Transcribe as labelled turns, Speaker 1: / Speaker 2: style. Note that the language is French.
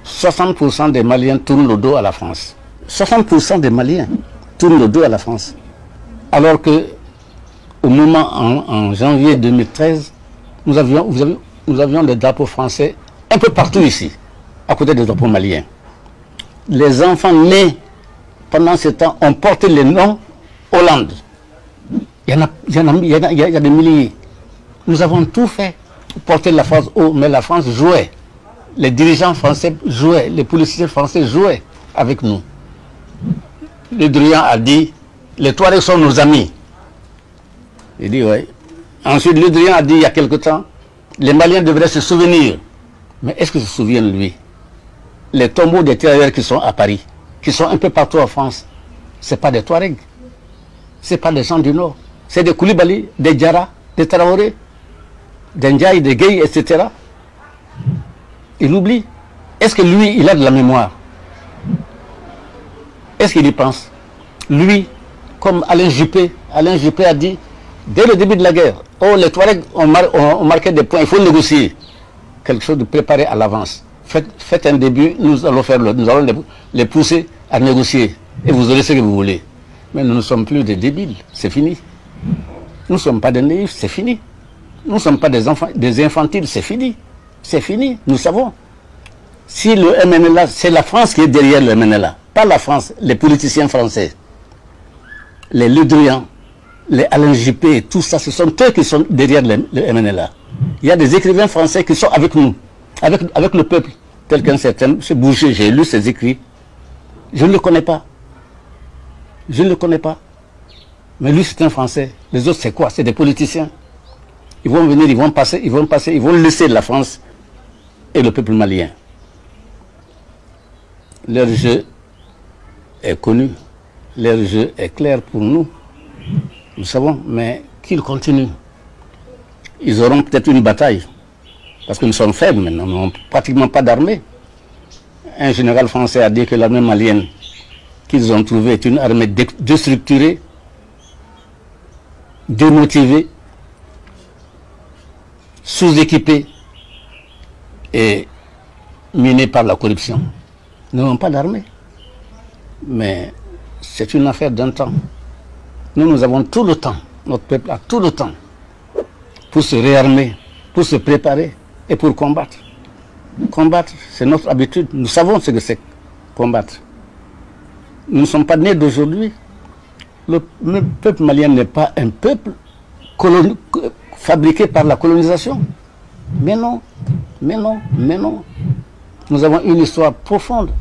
Speaker 1: 60% des Maliens tournent le dos à la France. 60% des Maliens tournent le dos à la France. Alors que, au moment, en janvier 2013, nous avions des drapeaux français un peu partout ici, à côté des drapeaux maliens. Les enfants nés pendant ce temps ont porté le nom Hollande. Il y a des milliers. Nous avons tout fait pour porter la France haut, mais la France jouait. Les dirigeants français jouaient, les policiers français jouaient avec nous. Le Drian a dit, les Touaregs sont nos amis. Il dit, oui. Ensuite, le Drian a dit, il y a quelque temps, les Maliens devraient se souvenir. Mais est-ce qu'ils se souviennent, lui? Les tombeaux des tirailleurs qui sont à Paris, qui sont un peu partout en France, ce n'est pas des Touaregs. Ce n'est pas des gens du Nord. C'est des Koulibaly, des Diarra, des Traoré, des Ndiaye, des Gueye, etc. Il oublie. Est-ce que lui, il a de la mémoire? Est-ce qu'il y pense? Lui, comme Alain Juppé a dit, dès le début de la guerre, oh, les Touaregs ont marqué des points, il faut négocier. Quelque chose de préparé à l'avance. Faites un début, nous allons les pousser à négocier. Et vous aurez ce que vous voulez. Mais nous ne sommes plus des débiles, c'est fini. Nous ne sommes pas des naïfs, c'est fini. Nous ne sommes pas des enfants, des infantiles, c'est fini. C'est fini, nous savons. Si le MNLA, c'est la France qui est derrière le MNLA, pas la France, les politiciens français, les Le Drian, les Alain Juppé, tout ça, ce sont eux qui sont derrière le MNLA. Il y a des écrivains français qui sont avec nous, avec le peuple, tel qu'un certain M. Boucher, j'ai lu ses écrits. Je ne le connais pas. Je ne le connais pas. Mais lui, c'est un Français. Les autres, c'est quoi? C'est des politiciens. Ils vont venir, ils vont passer, ils vont laisser la France et le peuple malien. Leur jeu est connu. Leur jeu est clair pour nous. Nous savons, mais qu'ils continuent. Ils auront peut-être une bataille. Parce que nous sommes faibles maintenant, nous n'avons pratiquement pas d'armée. Un général français a dit que l'armée malienne qu'ils ont trouvée est une armée déstructurée, démotivée, sous-équipée et minée par la corruption. Nous n'avons pas d'armée. Mais c'est une affaire d'un temps. Nous avons tout le temps, notre peuple a tout le temps pour se réarmer, pour se préparer et pour combattre. Combattre, c'est notre habitude. Nous savons ce que c'est combattre. Nous ne sommes pas nés d'aujourd'hui. Le peuple malien n'est pas un peuple fabriqué par la colonisation. Mais non, mais non, mais non. Nous avons une histoire profonde.